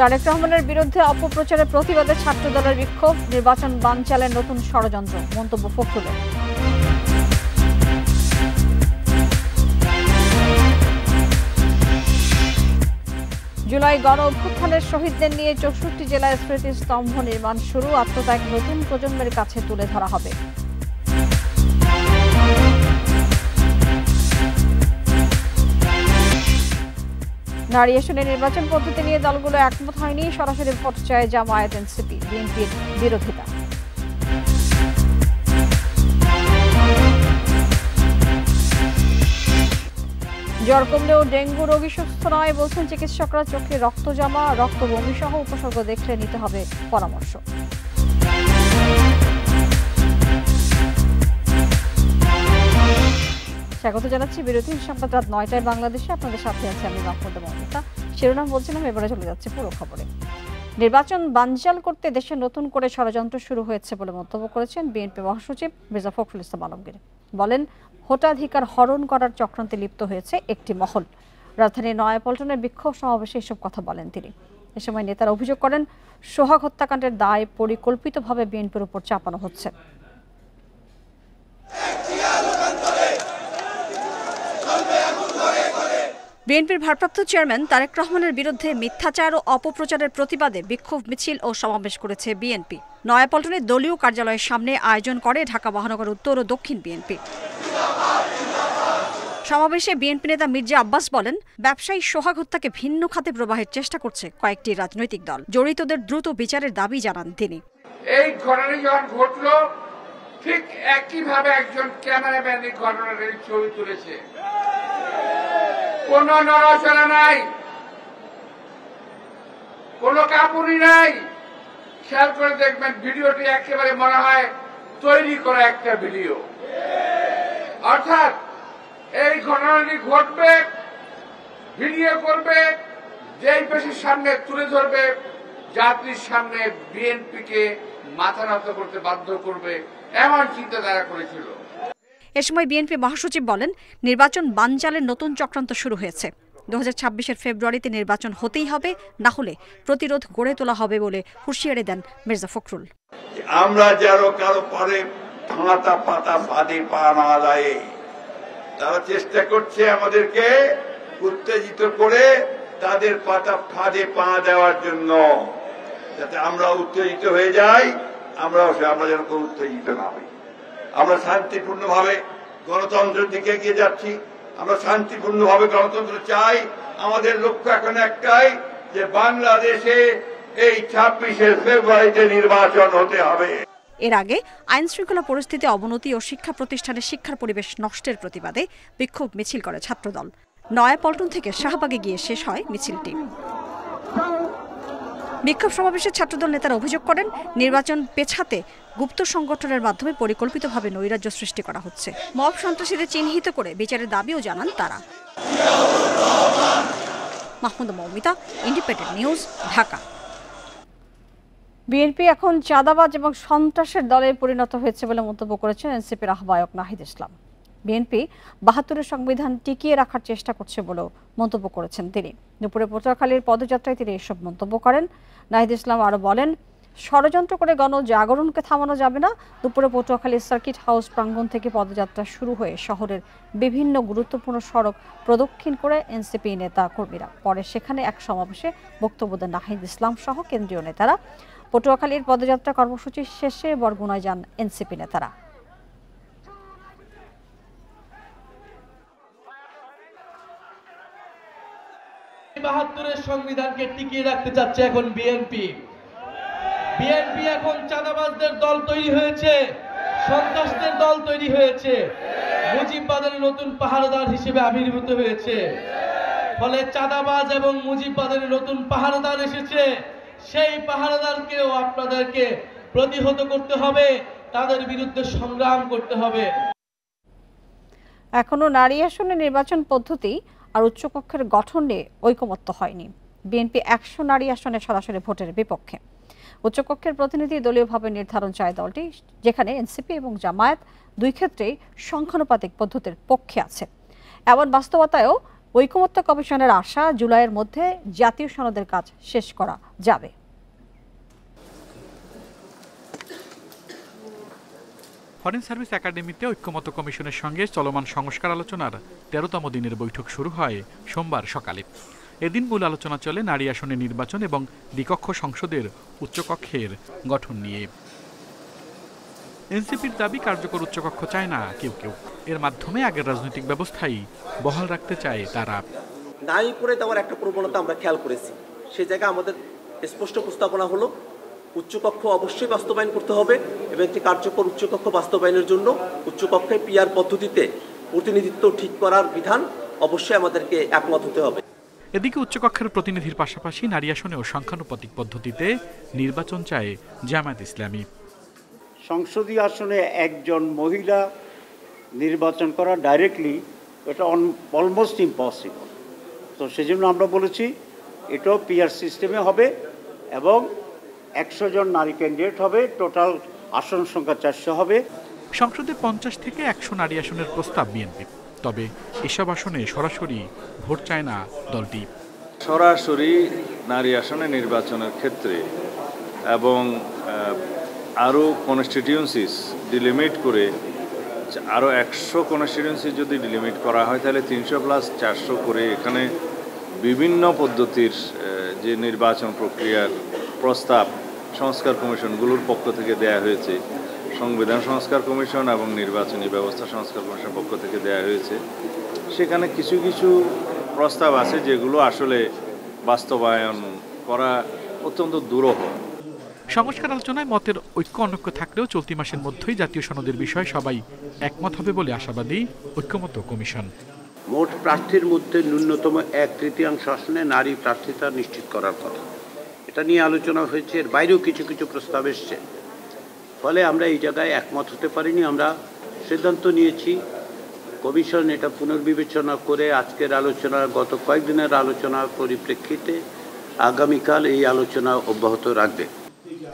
তারেক রহমানের বিরুদ্ধে অপপ্রচারের প্রতিবাদে ছাত্রদলের বিক্ষোভ, নির্বাচন বানচালের নতুন ষড়যন্ত্র, মন্তব্য ফখরুলের। জুলাই গণ অভ্যুত্থানের শহীদদের নিয়ে ৬৪ জেলায় স্মৃতিস্তম্ভ নির্মাণ শুরু, আত্মত্যাগ নতুন প্রজন্মের কাছে তুলে ধরা হবে। নারী আসনে নির্বাচন পদ্ধতি নিয়ে দলগুলো একমত হয়নি, সরাসরি ভোট চায় জামায়াত, এনসিপি, বিএনপির বিরোধিতা। জ্বর কমলেও ডেঙ্গু রোগী সুস্থ নয় বলছেন চিকিৎসকরা। চোখে রক্ত জমা, রক্ত বমি সহ উপসর্গ দেখলে নিতে হবে পরামর্শ। স্বাগত জানাচ্ছি বিরতি সংবাদ রাত ৯টায় বাংলাদেশে। আপনাদের সাথে আছে আমি মাহমুদা মমতা। শিরোনাম বলছিলাম, এবারে চলে যাচ্ছে পুরো খবরে। নির্বাচন বানচাল করতে দেশে নতুন করে ষড়যন্ত্র শুরু হয়েছে বলে মন্তব্য করেছেন বিএনপি মহাসচিব মির্জা ফখরুল ইসলাম আলমগীর। বলেন, ভোটাধিকার হরণ করার চক্রান্তে লিপ্ত হয়েছে একটি মহল। রাজধানীর নয়াপল্টনের বিক্ষোভ সমাবেশে এসব কথা বলেন তিনি। এ সময় নেতারা অভিযোগ করেন, সোহাগ হত্যাকাণ্ডের দায় পরিকল্পিতভাবে বিএনপির উপর চাপানো হচ্ছে। বিএনপির ভারপ্রাপ্ত চেয়ারম্যান তারেক রহমানের বিরুদ্ধে মিথ্যাচার ও অপপ্রচারের প্রতিবাদে বিক্ষোভ মিছিল ও সমাবেশ করেছে বিএনপি। নয়াপল্টনের দলীয় কার্যালয়ের সামনে আয়োজন করে ঢাকা মহানগর উত্তর ও দক্ষিণ বিএনপি। সমাবেশে বিএনপি নেতা মির্জা আব্বাস বলেন, ব্যবসায়ী সোহাগ হত্যাকে ভিন্ন খাতে প্রবাহের চেষ্টা করছে কয়েকটি রাজনৈতিক দল। জড়িতদের দ্রুত বিচারের দাবি জানান তিনি। এই ঘটনা যখন ঘটল, ঠিক একইভাবে একজন ক্যামেরাম্যান এই ঘটনার ছবি তুলেছে। কোন নড়াচড়া নাই, কোন কাপুনি নাই। খেয়াল করে দেখবেন ভিডিওটি একেবারে মনে হয় তৈরি করা একটা ভিডিও। অর্থাৎ এই ঘটনাটি ঘটবে, ভিডিও করবে, যেই পেশির সামনে তুলে ধরবে, জাতির সামনে বিএনপিকে মাথা নত করতে বাধ্য করবে, এমন চিন্তা তারা করেছিল। এ সময় বিএনপি মহাসচিব বলেন, নির্বাচন বানচালের নতুন চক্রান্ত শুরু হয়েছে। 2026-এর ফেব্রুয়ারিতে নির্বাচন হতেই হবে, না হলে প্রতিরোধ গড়ে তোলা হবে বলে হুঁশিয়ারি দেন মির্জা ফখরুল। আমরা যারা কারো পরে ফাঁতা পাতা ফাঁদে পা না দেয়, তারা চেষ্টা করছে আমাদেরকে উত্তেজিত করে তাদের পাতা ফাঁদে পা দেওয়ার জন্য, যাতে আমরা উত্তেজিত হয়ে যাই। আমরা যেন কোনো উত্তেজিত না হই। আমরা শান্তিপূর্ণভাবে গণতন্ত্রের দিকে এগিয়ে যাচ্ছি। আমরা শান্তিপূর্ণভাবে গণতন্ত্র চাই। আমাদের লক্ষ্য এখন একটাই, যে বাংলাদেশে এই 26 ফেব্রুয়ারিতে নির্বাচন হতে হবে। এর আগে আইন শৃঙ্খলা পরিস্থিতি অবনতি ও শিক্ষা প্রতিষ্ঠানে শিক্ষার পরিবেশ নষ্টের প্রতিবাদে বিক্ষোভ মিছিল করে ছাত্রদল। নয়াপল্টন থেকে শাহবাগে গিয়ে শেষ হয় মিছিলটি। বিক্ষোভ সমাবেশে ছাত্রদল নেতারা অভিযোগ করেন, নির্বাচন পেছাতে গুপ্ত সংগঠনের মাধ্যমে পরিকল্পিতভাবে নৈরাজ্য সৃষ্টি করা হচ্ছে। মব সন্ত্রাসীদের চিহ্নিত করে বিচারের দাবিও জানান তারা। Mahmuda Moumita, independent news, Dhaka. BNP এখন চাঁদাবাজ এবং সন্ত্রাসের দলে পরিণত হয়েছে বলে মন্তব্য করেছেন এনসিপির আহ্বায়ক নাহিদ ইসলাম। বিএনপি ৭২-এর সংবিধান টিকিয়ে রাখার চেষ্টা করছে বলেও মন্তব্য করেছেন তিনি। দুপুরে পটুয়াখালীর পদযাত্রায় তিনি এসব মন্তব্য করেন। নাহিদ ইসলাম আরও বলেন, ষড়যন্ত্র করে গণজাগরণকে থামানো যাবে না। দুপুরে পটুয়াখালীর সার্কিট হাউস প্রাঙ্গণ থেকে পদযাত্রা শুরু হয়ে শহরের বিভিন্ন গুরুত্বপূর্ণ সড়ক প্রদক্ষিণ করে এনসিপি নেতা কর্মীরা। পরে সেখানে এক সমাবেশে বক্তব্য দেন নাহিদ ইসলাম সহ কেন্দ্রীয় নেতারা। পটুয়াখালীর পদযাত্রা কর্মসূচি শেষে বরগুনায় যান এনসিপি নেতারা। ৭২-এর সংবিধানকে টিকিয়ে রাখতে চাচ্ছে এখন বিএনপি। বিএনপি এখন চাঁদাবাজদের দল তৈরি হয়েছে, সন্ত্রাসদের দল তৈরি হয়েছে, মুজিববাদের নতুন পাহারাদার হিসেবে আবির্ভূত হয়েছে। ফলে চাঁদাবাজ এবং মুজিববাদের নতুন পাহারাদার এসেছে। সেই পাহারাদারকেও আপনাদেরকে প্রতিহত করতে হবে, তাদের বিরুদ্ধে সংগ্রাম করতে হবে। এখনো নারী আসনে নির্বাচন পদ্ধতি আর উচ্চকক্ষের গঠন নিয়ে ঐকমত্য হয়নি। বিএনপি ১০০ নারী আসনে সরাসরি ভোটের বিপক্ষে। উচ্চকক্ষের প্রতিনিধি দলীয়ভাবে নির্ধারণ চায় দলটি, যেখানে এনসিপি এবং জামায়াত দুই ক্ষেত্রেই সংখ্যানুপাতিক পদ্ধতির পক্ষে আছে। এমন বাস্তবতায়ও ঐকমত্য কমিশনের আশা জুলাইয়ের মধ্যে জাতীয় সনদের কাজ শেষ করা যাবে। ফরেন সার্ভিস একাডেমিতে ঐক্যমত্য কমিশনের সঙ্গে চলমান সংস্কার আলোচনার ১৩তম দিনের বৈঠক শুরু হয় সোমবার সকালে। এদিন মূল আলোচনা চলে নারী আসনে নির্বাচন এবং দ্বিকক্ষ সংসদের উচ্চকক্ষের গঠন নিয়ে। এনসিপির দাবি কার্যকর উচ্চকক্ষ চায় না কেউ কেউ, এর মাধ্যমে আগের রাজনৈতিক ব্যবস্থাই বহাল রাখতে চায় তারা। নারী করে দেওয়ার একটা প্রবণতা আমরা খেয়াল করেছি, সে জায়গায় আমাদের স্পষ্ট প্রস্তাবনা হলো উচ্চকক্ষ অবশ্যই বাস্তবায়ন করতে হবে এবং একটি কার্যকর উচ্চকক্ষ বাস্তবায়নের জন্য উচ্চকক্ষে পিআর পদ্ধতিতে প্রতিনিধিত্ব ঠিক করার বিধান অবশ্যই আমাদেরকে একমত হতে হবে। এদিকে উচ্চকক্ষের প্রতিনিধির পাশাপাশি নারী আসনেও সংখ্যানুপাতিক পদ্ধতিতে নির্বাচন চায় জামায়াত ইসলামী। সংসদীয় আসনে একজন মহিলা নির্বাচন করা ডাইরেক্টলি এটা অলমোস্ট ইম্পসিবল। তো সেজন্য আমরা বলেছি এটাও পিআর সিস্টেমে হবে এবং ১০০ জন নারী ক্যান্ডিডেট হবে, টোটাল আসন সংখ্যা ৪০০ হবে। সংসদে ৫০ থেকে ১০০ নারী আসনের প্রস্তাব বিএনপি, তবে এসব আসনে সরাসরি ভোট চায় না দলটি। সরাসরি নারী আসনে নির্বাচনের ক্ষেত্রে এবং আরও কনস্টিটিউয়েন্সিস ডিলিমিট করে আরও ১০০ কনস্টিটিউয়েন্সি যদি ডিলিমিট করা হয় তাহলে ৩০০+৪০০ করে এখানে বিভিন্ন পদ্ধতির যে নির্বাচন প্রক্রিয়ার প্রস্তাব সংস্কার কমিশনগুলোর পক্ষ থেকে দেয়া হয়েছে, সংবিধান সংস্কার কমিশন এবং নির্বাচনী ব্যবস্থা সংস্কার কমিশনের পক্ষ থেকে দেয়া হয়েছে। সেখানে কিছু কিছু প্রস্তাব আছে যেগুলো আসলে বাস্তবায়ন করা অত্যন্ত দুরূহ। সংস্কার আলোচনায় মতের ঐক্য অনৈক্য থাকলেও চলতি মাসের মধ্যেই জাতীয় সনদের বিষয়ে সবাই একমত হবে বলে আশাবাদী ঐক্যমত্য কমিশন। মোট প্রার্থীর মধ্যে ন্যূনতম 1/3 আসনে নারী প্রার্থিতা নিশ্চিত করার কথা, এটা নিয়ে আলোচনা হয়েছে। এর বাইরেও কিছু কিছু প্রস্তাব এসছে, ফলে আমরা এই জায়গায় একমত হতে পারিনি। আমরা সিদ্ধান্ত নিয়েছি কমিশন এটা পুনর্বিবেচনা করে আজকের আলোচনা, গত কয়েকদিনের আলোচনার পরিপ্রেক্ষিতে আগামীকাল এই আলোচনা অব্যাহত রাখবে।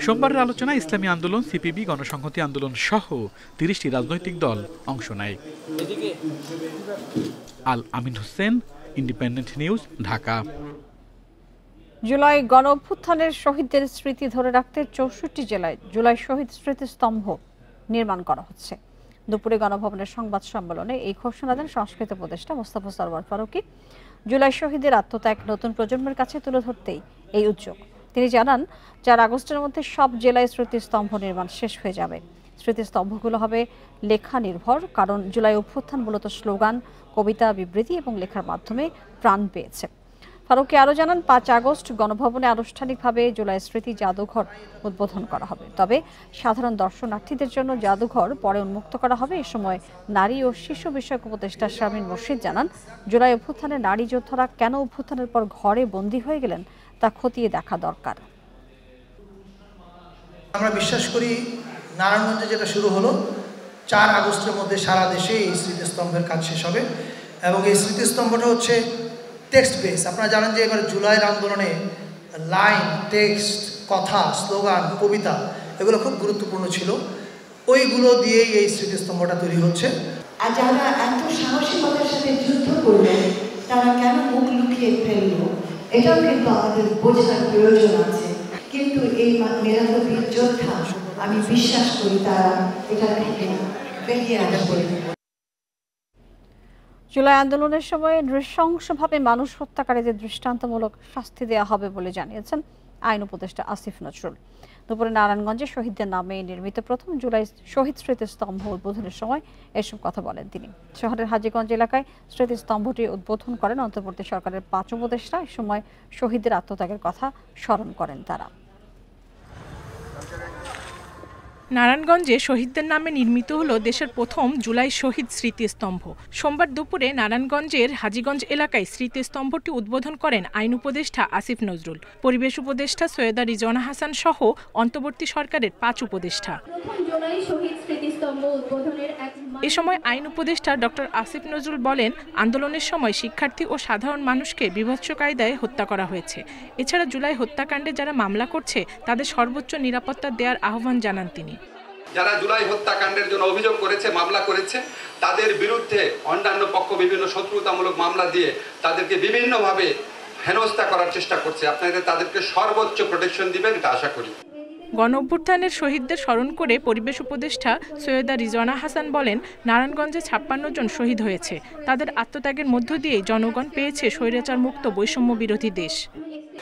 সোমবারের আলোচনায় ইসলামী আন্দোলন, সিপিবি, গণসংহতি আন্দোলন সহ ৩০টি রাজনৈতিক দল অংশ নেয়। আল আমিন হোসেন, ইন্ডিপেন্ডেন্ট নিউজ, ঢাকা। জুলাই গণ অভ্যুত্থানের শহীদদের স্মৃতি ধরে রাখতে ৬৪ জেলায় জুলাই শহীদ স্মৃতিস্তম্ভ নির্মাণ করা হচ্ছে। দুপুরে গণভবনের সংবাদ সম্মেলনে এই ঘোষণা দেন সংস্কৃতি উপদেষ্টা মোস্তফা সরওয়ার ফারুকী। জুলাই শহীদের আত্মত্যাগ নতুন প্রজন্মের কাছে তুলে ধরতেই এই উদ্যোগ। তিনি জানান ৪ আগস্টের মধ্যে সব জেলায় স্মৃতিস্তম্ভ নির্মাণ শেষ হয়ে যাবে। স্মৃতিস্তম্ভগুলো হবে লেখা নির্ভর, কারণ জুলাই অভ্যুত্থান মূলত স্লোগান, কবিতা, বিবৃতি এবং লেখার মাধ্যমে প্রাণ পেয়েছে। ফারুকী আরও জানান ৫ আগস্ট গণভবনে আনুষ্ঠানিকভাবে জুলাই স্মৃতি জাদুঘর উদ্বোধন করা হবে, তবে সাধারণ দর্শনার্থীদের জন্য জাদুঘর পরে উন্মুক্ত করা হবে। এ সময় নারী ও শিশু বিষয়ক উপদেষ্টা শারমিন মুর্শিদ জানান জুলাই অভ্যুত্থানে নারী যোদ্ধারা কেন অভ্যুত্থানের পর ঘরে বন্দী হয়ে গেলেন তা খতিয়ে দেখা দরকার। আমরা বিশ্বাস করি নারায়ণগঞ্জে যেটা শুরু হলো ৪ আগস্টের মধ্যে সারা দেশে এই স্মৃতিস্তম্ভের কাজ শেষ হবে এবং এই স্মৃতিস্তম্ভটা হচ্ছে টেক্সট বেস। আপনারা জানেন যে এবার জুলাইয়ের আন্দোলনে লাইন, টেক্সট, কথা, স্লোগান, কবিতা এগুলো খুব গুরুত্বপূর্ণ ছিল। ওইগুলো দিয়েই এই স্মৃতিস্তম্ভটা তৈরি হচ্ছে। আর যারা এত সাহসিকতার সাথে যুদ্ধ করলেন তারা কেন মুখ লুকিয়ে ফেলল, এটাও কিন্তু আমাদের বোঝার প্রয়োজন আছে। কিন্তু এই মেধাবী যোদ্ধা, আমি বিশ্বাস করি তারা এটা থেকে বেরিয়ে আসবে। জুলাই আন্দোলনের সময় নৃশংসভাবে মানুষ হত্যাকারীদের দৃষ্টান্তমূলক শাস্তি দেওয়া হবে বলে জানিয়েছেন আইন উপদেষ্টা আসিফ নজরুল। দুপুরে নারায়ণগঞ্জে শহীদদের নামে নির্মিত প্রথম জুলাই শহীদ স্মৃতিস্তম্ভ উদ্বোধনের সময় এসব কথা বলেন তিনি। শহরের হাজীগঞ্জ এলাকায় স্মৃতিস্তম্ভটি উদ্বোধন করেন অন্তর্বর্তী সরকারের ৫ উপদেষ্টা। এ সময় শহীদদের আত্মত্যাগের কথা স্মরণ করেন তারা। নারায়ণগঞ্জে শহীদদের নামে নির্মিত হলো দেশের প্রথম জুলাই শহীদ স্মৃতিস্তম্ভ। সোমবার দুপুরে নারায়ণগঞ্জের হাজীগঞ্জ এলাকায় স্মৃতিস্তম্ভটি উদ্বোধন করেন আইন উপদেষ্টা আসিফ নজরুল, পরিবেশ উপদেষ্টা সৈয়দা রিজওয়ানা হাসান সহ অন্তর্বর্তী সরকারের ৫ উপদেষ্টা। এ সময় আইন উপদেষ্টা ডক্টর আসিফ নজরুল বলেন, আন্দোলনের সময় শিক্ষার্থী ও সাধারণ মানুষকে বীভৎস কায়দায় হত্যা করা হয়েছে। এছাড়া জুলাই হত্যাকাণ্ডে যারা মামলা করছে তাদের সর্বোচ্চ নিরাপত্তা দেওয়ার আহ্বান জানান তিনি। যারা জুলাই হত্যাকাণ্ডের জন্য অভিযোগ করেছে, মামলা করেছে, তাদের বিরুদ্ধে অন্যান্য পক্ষ বিভিন্ন শত্রুতামূলক মামলা দিয়ে তাদেরকে বিভিন্নভাবে হেনস্থা করার চেষ্টা করছে। আপনাদের তাদেরকে সর্বোচ্চ প্রোটেকশন দিবেন এটা আশা করি। গণ অভ্যুত্থানের শহীদদের স্মরণ করে পরিবেশ উপদেষ্টা সৈয়দা রিজওয়ানা হাসান বলেন, নারায়ণগঞ্জে 56 জন শহীদ হয়েছে। তাদের আত্মত্যাগের মধ্য দিয়েই জনগণ পেয়েছে স্বৈরাচার মুক্ত বৈষম্য বিরোধী দেশ।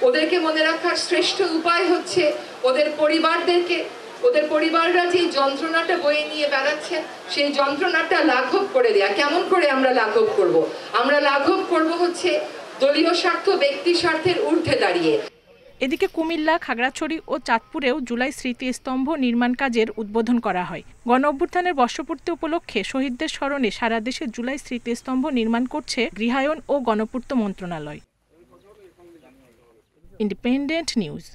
ওদেরকে মনে রাখার শ্রেষ্ঠ উপায় হচ্ছে ওদের পরিবাররা যে যন্ত্রণাটা বয়ে নিয়ে বেড়াচ্ছেন সেই যন্ত্রণাটা লাঘব করে দেয়া। কেমন করে আমরা লাঘব করব? আমরা লাঘব করব হচ্ছে দলীয় স্বার্থ, ব্যক্তি স্বার্থের ঊর্ধ্বে দাঁড়িয়ে। এদিকে কুমিল্লা, খাগড়াছড়ি ও চাঁদপুরেও জুলাই স্মৃতিস্তম্ভ নির্মাণ কাজের উদ্বোধন করা হয়। গণ অভ্যুত্থানের বর্ষপূর্তি উপলক্ষে শহীদদের স্মরণে সারা দেশে জুলাই স্মৃতিস্তম্ভ নির্মাণ করছে গৃহায়ন ও গণপূর্ত মন্ত্রণালয়। Independent news.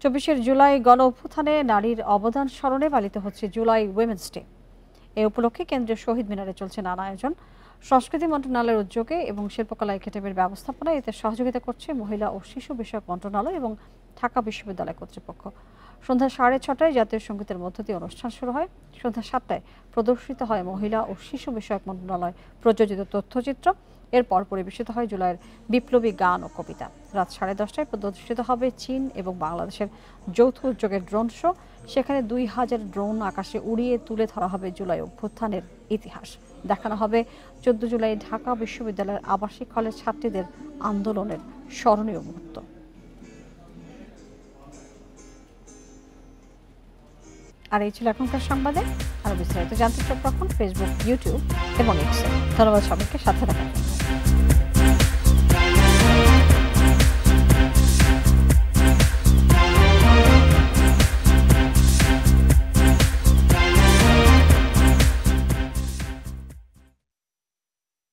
24 জুলাই গণ অভ্যুত্থানে নারীর অবদান স্মরণে পালিত হচ্ছে জুলাই উইমেন্স ডে। এ উপলক্ষে কেন্দ্রীয় শহীদ মিনারে চলছে নানা আয়োজন। সংস্কৃতি মন্ত্রণালয়ের উদ্যোগে এবং শিল্পকলা একাডেমির ব্যবস্থাপনায় এতে সহযোগিতা করছে মহিলা ও শিশু বিষয়ক মন্ত্রণালয় এবং ঢাকা বিশ্ববিদ্যালয় কর্তৃপক্ষ। সন্ধ্যা 6:30টায় জাতীয় সঙ্গীতের মধ্য দিয়ে অনুষ্ঠান শুরু হয়। সন্ধ্যা 7টায় প্রদর্শিত হয় মহিলা ও শিশু বিষয়ক মন্ত্রণালয় প্রযোজিত তথ্যচিত্র। এরপর পরিবেশিত হয় জুলাইয়ের বিপ্লবী গান ও কবিতা। রাত 10:30টায় প্রদর্শিত হবে চীন এবং বাংলাদেশের যৌথ উদ্যোগের ড্রোন শো। সেখানে 2000 ড্রোন আকাশে উড়িয়ে তুলে ধরা হবে জুলাই অভ্যুত্থানের ইতিহাস। দেখানো হবে 14 জুলাই ঢাকা বিশ্ববিদ্যালয়ের আবাসিক হলের ছাত্রীদের আন্দোলনের স্মরণীয় মুহূর্ত। আর এই ছিল এখনকার সংবাদে। আরো বিস্তারিত জানতে চোখ রাখুন ফেসবুক, ইউটিউব এবং এক্সে। ধন্যবাদ সবাইকে সাথে থাকার জন্য।